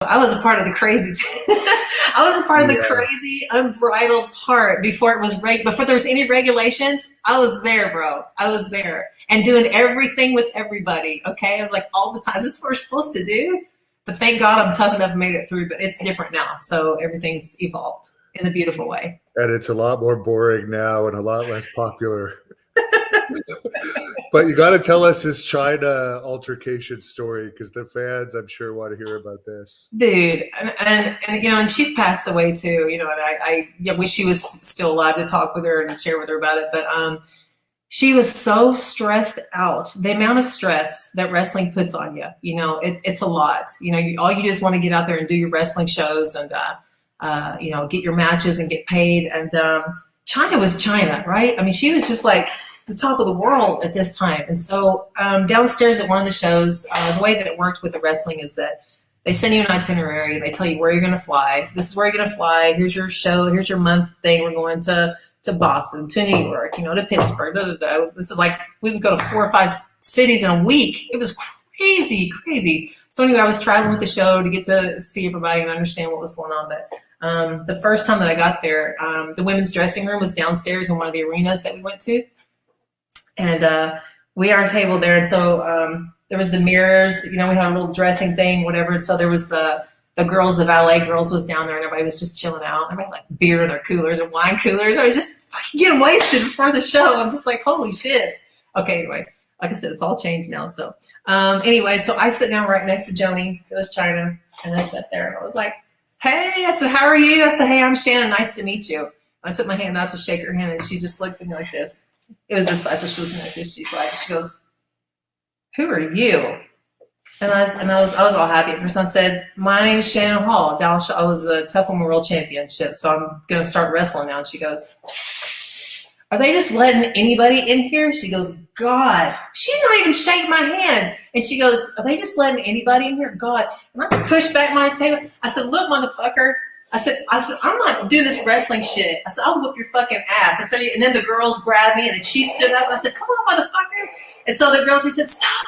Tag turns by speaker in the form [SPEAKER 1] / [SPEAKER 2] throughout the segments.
[SPEAKER 1] I was a part of the crazy. I was a part of the
[SPEAKER 2] Yeah.
[SPEAKER 1] crazy, unbridled part before it was before there was any regulations. I was there, bro. I was there and doing everything with everybody. Okay, I was like all the time. Is this what we're supposed to do? But thank God I'm tough enough and made it through. But it's different now, so everything's evolved in a beautiful way.
[SPEAKER 2] And it's a lot more boring now and a lot less popular. But you got to tell us this China altercation story because the fans, I'm sure, want to hear about this.
[SPEAKER 1] Dude, and you know, and she's passed away too, you know, and I yeah, wish she was still alive to talk with her and share with her about it. But she was so stressed out. The amount of stress that wrestling puts on you, you know, it's a lot. You know, all you just want to get out there and do your wrestling shows and you know, get your matches and get paid. And China was China, right? I mean, she was just like the top of the world at this time. And so downstairs at one of the shows, the way that it worked with the wrestling is that they send you an itinerary and they tell you where you're going to fly. This is where you're going to fly. Here's your show. Here's your month thing. We're going to Boston, to New York, you know, to Pittsburgh. Da, da, da. This is like we would go to 4 or 5 cities in a week. It was crazy, crazy. So anyway, I was traveling with the show to get to see everybody and understand what was going on. But the first time that I got there, the women's dressing room was downstairs in one of the arenas that we went to. And we had our table there. And so there was the mirrors, you know, we had a little dressing thing, whatever. And so there was the girls, the valet girls was down there and everybody was just chilling out. Everybody had like beer in their coolers and wine coolers. I was just fucking getting wasted before the show. I'm just like, holy shit. Okay, anyway, like I said, it's all changed now. So anyway, so I sit down right next to Joni. It was Chyna. And I sat there and I was like, hey, I said, how are you? I said, hey, I'm Shannon. Nice to meet you. I put my hand out to shake her hand and she just looked at me like this. It was this size, so she looked at me like this. She's like, she goes, who are you? And I was all happy at first. I said, my name is Shannon Hall. I was a Tough Woman World Championship, so I'm gonna start wrestling now. And she goes, are they just letting anybody in here? She goes, God. She did not even shake my hand. And she goes, are they just letting anybody in here? God. And I pushed back my face. I said, look, motherfucker. I said, I'm not doing this wrestling shit. I said, I'll whoop your fucking ass. I said, and then the girls grabbed me and then she stood up and I said, come on, motherfucker. And so the girls, he said, stop.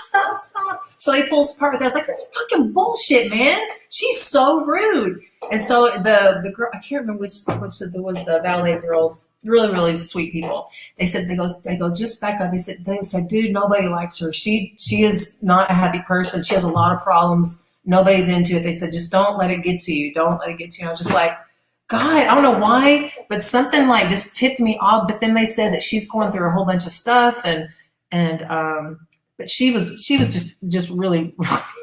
[SPEAKER 1] So they pulled us apart with that. I was like, that's fucking bullshit, man. She's so rude. And so the girl, I can't remember which was the valet girls, really, really sweet people. They said, they go, just back up. They said, dude, nobody likes her. She is not a happy person. She has a lot of problems. Nobody's into it. They said, just don't let it get to you. Don't let it get to you. And I was just like, God, I don't know why, but something like just tipped me off. But then they said that she's going through a whole bunch of stuff and but she was just really,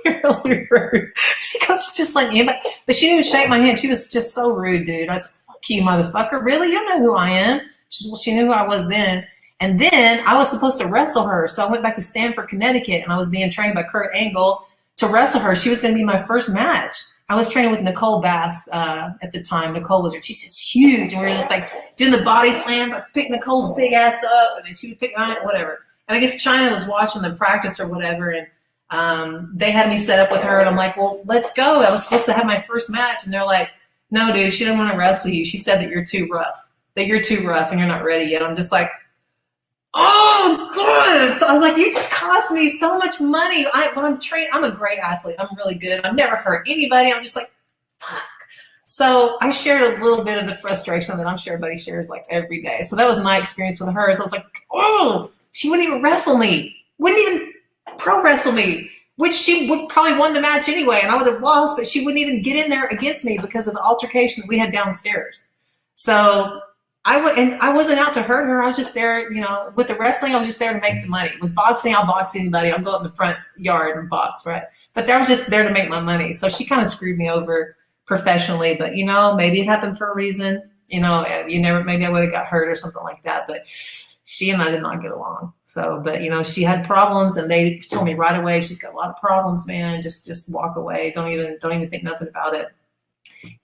[SPEAKER 1] really rude. She goes, just like anybody, but she didn't even shake my hand. She was just so rude, dude. I was like, fuck you, motherfucker. Really? You don't know who I am. She knew who I was then. And then I was supposed to wrestle her. So I went back to Stamford, Connecticut, and I was being trained by Kurt Angle to wrestle her. She was going to be my first match. I was training with Nicole Bass at the time. Nicole was her. She's huge. And we were just like doing the body slams. I picked Nicole's big ass up, and then she would pick on it, whatever. And I guess Chyna was watching the practice or whatever, and they had me set up with her. And I'm like, well, let's go. I was supposed to have my first match. And they're like, no, dude, she didn't want to wrestle you. She said that you're too rough, and you're not ready yet. I'm just like, oh, God. So I was like, you just cost me so much money. When I'm trained, I'm a great athlete. I'm really good. I've never hurt anybody. I'm just like, fuck. So I shared a little bit of the frustration that I'm sure everybody shares like every day. So that was my experience with her. So I was like, oh, she wouldn't even wrestle me. Wouldn't even pro wrestle me, which she would probably won the match anyway. And I would have lost, but she wouldn't even get in there against me because of the altercation that we had downstairs. So I wasn't out to hurt her. I was just there, you know, with the wrestling, I was just there to make the money. With boxing, I'll box anybody. I'll go up in the front yard and box, right? But I was just there to make my money. So she kind of screwed me over professionally, but you know, maybe it happened for a reason. You know, maybe I would have got hurt or something like that, but she and I did not get along. So, but you know, she had problems and they told me right away, she's got a lot of problems, man. Just walk away. Don't even think nothing about it.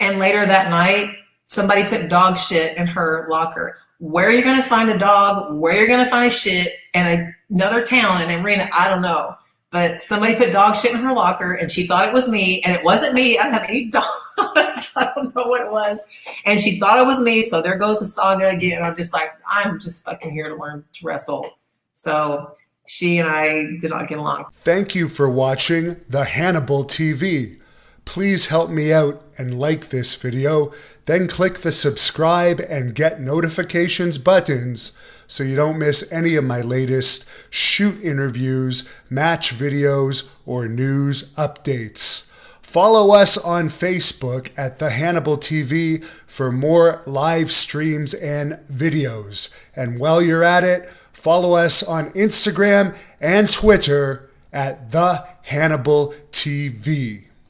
[SPEAKER 1] And later that night, somebody put dog shit in her locker. Where you're going to find a dog, where you're going to find a shit in another town, an arena, I don't know. But somebody put dog shit in her locker and she thought it was me. And it wasn't me. I don't have any dogs. I don't know what it was. And she thought it was me. So there goes the saga again. I'm just like, I'm just fucking here to learn to wrestle. So she and I did not get along.
[SPEAKER 3] Thank you for watching the Hannibal TV. Please help me out and like this video, then click the subscribe and get notifications buttons so you don't miss any of my latest shoot interviews, match videos, or news updates. Follow us on Facebook at the Hannibal TV for more live streams and videos. And while you're at it, follow us on Instagram and Twitter at the Hannibal TV.